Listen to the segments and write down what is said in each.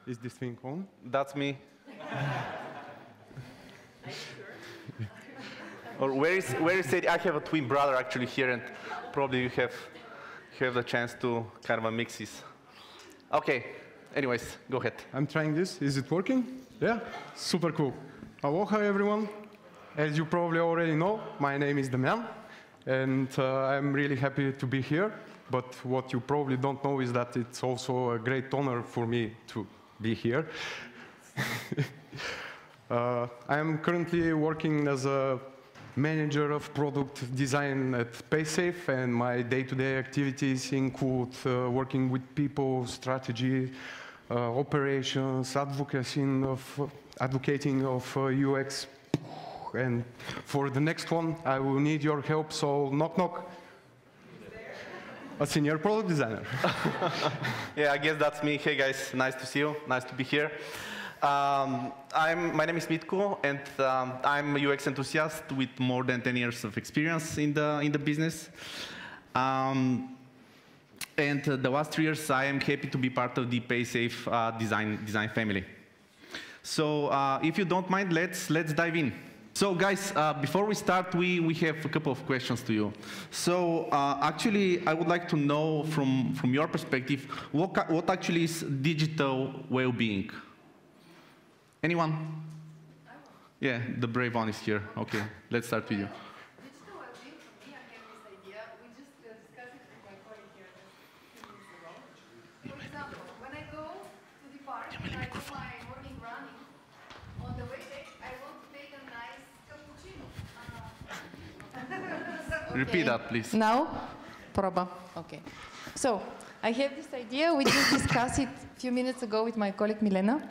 Is this thing on? That's me. Or where is it? I have a twin brother actually here, and probably you have the chance to kind of mix this. Okay. Anyways, go ahead. I'm trying this. Is it working? Yeah? Super cool. Aloha, everyone. As you probably already know, my name is Damyan, and I'm really happy to be here. But what you probably don't know is that it's also a great honor for me to be here. I am currently working as a manager of product design at PaySafe, and my day-to-day activities include working with people, strategy, operations, advocating of UX. And for the next one, I will need your help, so knock knock. A senior product designer. Yeah, I guess that's me. Hey guys, nice to see you. Nice to be here. My name is Mitko, and I'm a UX enthusiast with more than 10 years of experience in the business. And the last 3 years, I am happy to be part of the PaySafe design family. So if you don't mind, let's dive in. So guys, before we start, we have a couple of questions to you. So actually, I would like to know from your perspective, what actually is digital well-being? Anyone? Yeah, the brave one is here. Okay, let's start with you. Digital well-being, for me, I have this idea. We just discussed it with my colleague here a few minutes ago. For example, when I go to the park and I do my morning running, on the way back, I want to take a nice cappuccino. Okay. Repeat that, please. Now, proba. Okay. So, I have this idea. We just discussed it a few minutes ago with my colleague Milena.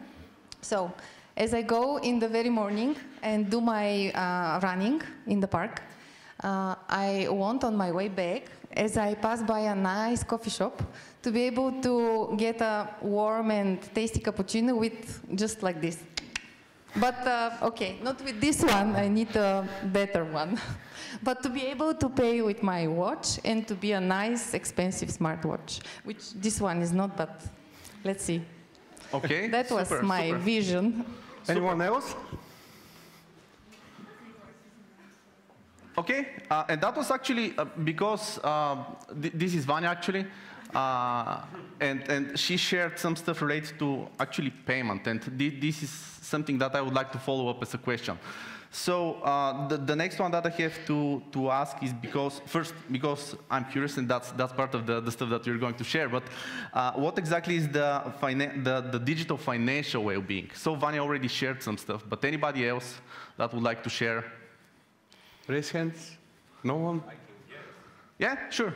So, as I go in the very morning and do my running in the park, I want on my way back, as I pass by a nice coffee shop, to be able to get a warm and tasty cappuccino with just like this. But, okay, not with this one, I need a better one. But to be able to pay with my watch and to be a nice, expensive smartwatch, which this one is not, but let's see. Okay. That was my vision. Anyone else? Okay, and that was actually because this is Vanya actually, and she shared some stuff related to actually payment, and this is something that I would like to follow up as a question. So the next one that I have to ask is because I'm curious, and that's part of the stuff that you're going to share. But what exactly is the digital financial well-being? So Vanya already shared some stuff, but anybody else that would like to share? Raise hands. No one? Yeah, sure.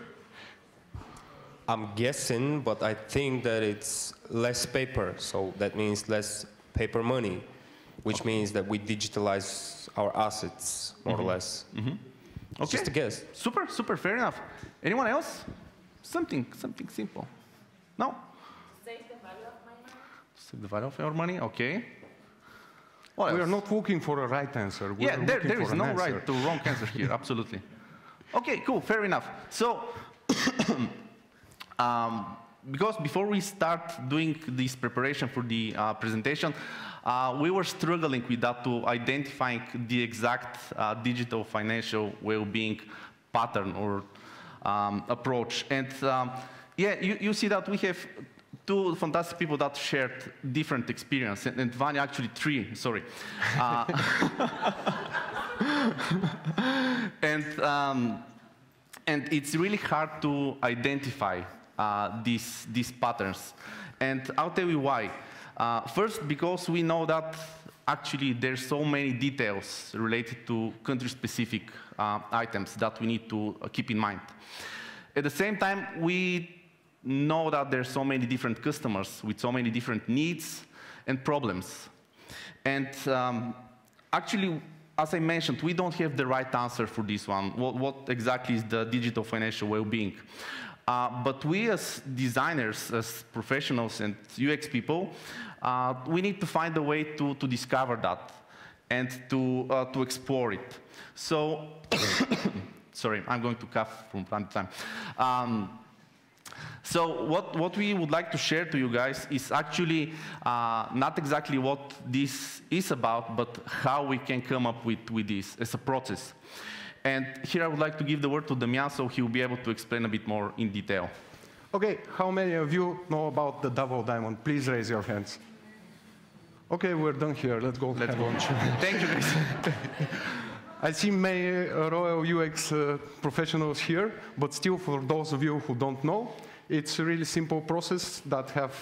I'm guessing, but I think that it's less paper, so that means less paper money, which means that we digitalize our assets, more or less. Okay. Just a guess. Super, fair enough. Anyone else? Something simple. No? Save the value of my money. Save the value of your money, okay. We are not looking for a right answer. Yeah, there is no right to wrong answer here, absolutely. Okay, cool, fair enough. So, because before we start doing this preparation for the presentation, we were struggling with that to identifying the exact digital financial well-being pattern or approach. And yeah, you see that we have two fantastic people that shared different experience, and Vanya actually 3, sorry. And it's really hard to identify these patterns. And I'll tell you why. First, because we know that actually there's so many details related to country-specific items that we need to keep in mind. At the same time, we know that there's so many different customers with so many different needs and problems. And actually, as I mentioned, we don't have the right answer for this one. What exactly is the digital financial well-being? But we as designers, as professionals and UX people, we need to find a way to discover that and to explore it. So, sorry, I'm going to cough from time to time. So what we would like to share to you guys is actually not exactly what this is about, but how we can come up with this as a process. And here I would like to give the word to Damyan, so he will be able to explain a bit more in detail. Okay, how many of you know about the double diamond? Please raise your hands. Okay, we're done here. Let's go. Let's go. Thank you, guys. I see many Royal UX professionals here, but still for those of you who don't know, it's a really simple process that have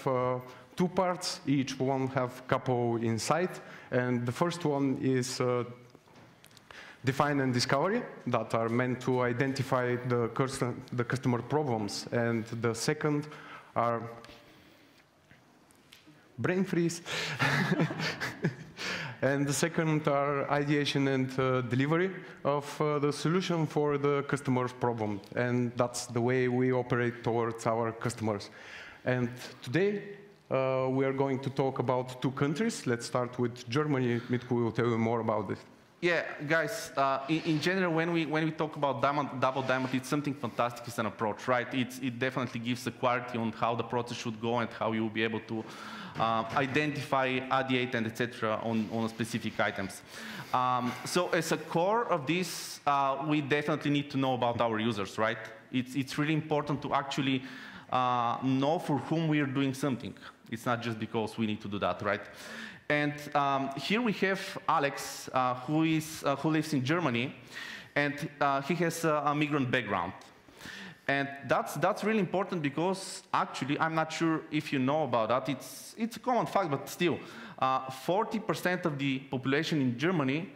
two parts. Each one have couple inside, and the first one is define and discovery that are meant to identify the customer problems, and the second are brain freeze. And the second are ideation and delivery of the solution for the customer's problem. And that's the way we operate towards our customers. And today, we are going to talk about two countries. Let's start with Germany. Mitko will tell you more about this. Yeah, guys, in general, when we talk about double diamond, it's something fantastic as an approach, right? It definitely gives a clarity on how the process should go and how you will be able to identify, ideate, and etc. on specific items. So as a core of this, we definitely need to know about our users, right? It's really important to actually know for whom we are doing something. It's not just because we need to do that, right? And here we have Alex, who lives in Germany, and he has a migrant background. And that's really important because actually, I'm not sure if you know about that. It's a common fact, but still, 40% of the population in Germany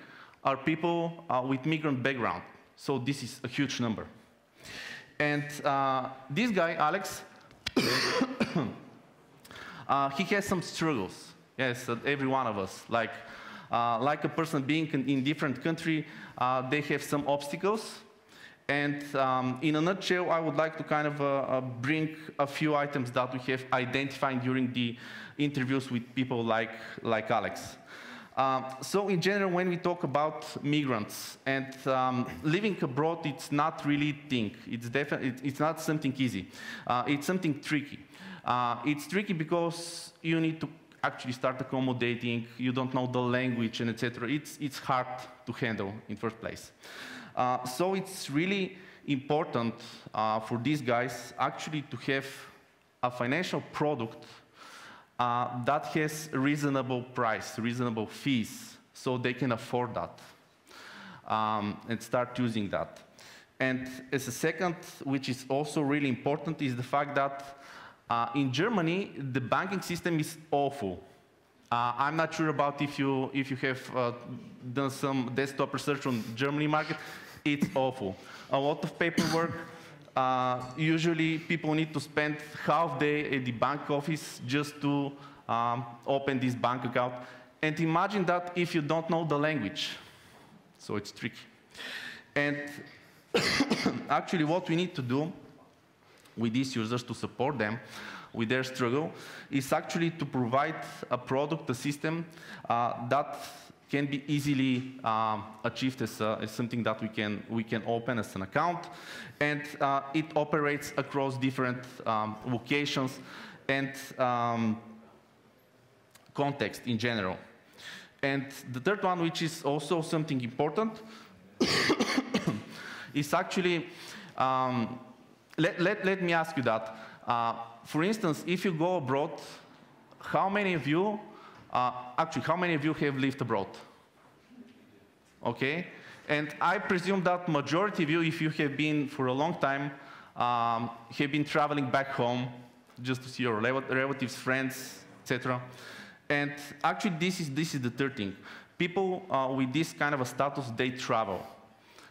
are people with migrant background. So this is a huge number. And this guy, Alex, he has some struggles. Yes, every one of us. Like a person being in different country, they have some obstacles. And in a nutshell, I would like to kind of bring a few items that we have identified during the interviews with people like Alex. So in general, when we talk about migrants and living abroad, it's not really a thing. It's not something easy. It's something tricky. It's tricky because you need to actually start accommodating, you don't know the language, and etc. It's hard to handle in first place. So it's really important for these guys actually to have a financial product that has a reasonable price, reasonable fees, so they can afford that and start using that. And as a second, which is also really important, is the fact that in Germany, the banking system is awful. I'm not sure about if you have done some desktop research on Germany market. It's awful. A lot of paperwork. Usually, people need to spend half day at the bank office just to open this bank account. And imagine that if you don't know the language. So it's tricky. And actually, what we need to do with these users to support them with their struggle is actually to provide a product, a system that can be easily achieved as something that we can open as an account, and it operates across different locations and context in general. And the third one, which is also something important, is actually let me ask you that. For instance, if you go abroad, how many of you have lived abroad? Okay, and I presume that majority of you, if you have been for a long time, have been traveling back home just to see your relatives, friends, etc. And actually, this is the third thing. People with this kind of a status, they travel.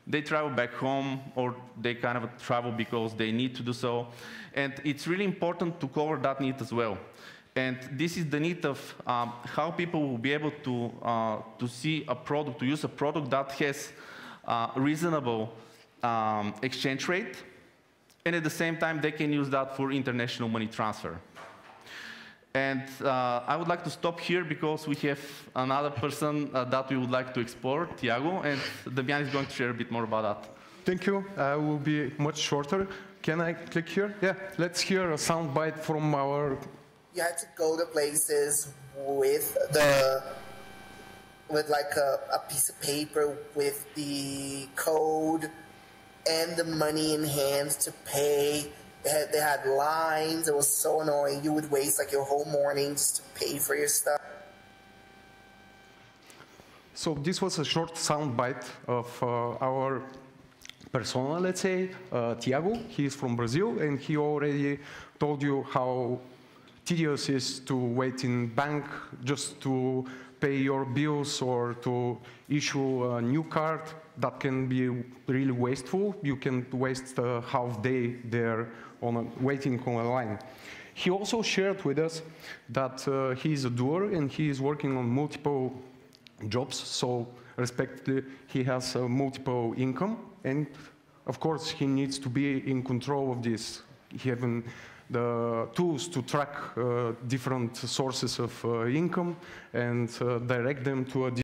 They travel back home, or they kind of travel because they need to do so. And it's really important to cover that need as well. And this is the need of how people will be able to see a product, to use a product that has reasonable exchange rate, and at the same time, they can use that for international money transfer. And I would like to stop here because we have another person that we would like to explore, Tiago, and Damyan is going to share a bit more about that. Thank you. I will be much shorter can I click here? Yeah, let's hear a sound bite from our... You had to go to places with like a piece of paper with the code and the money in hand to pay. They had lines. It was so annoying. You would waste like your whole morning just to pay for your stuff. So this was a short sound bite of our persona, let's say, Tiago. He is from Brazil, and he already told you how tedious it is to wait in bank just to pay your bills or to issue a new card. That can be really wasteful. You can waste a half day there waiting on a line. He also shared with us that he is a doer and he is working on multiple jobs, so respectively he has multiple income, and of course he needs to be in control of this, having the tools to track different sources of income and direct them to a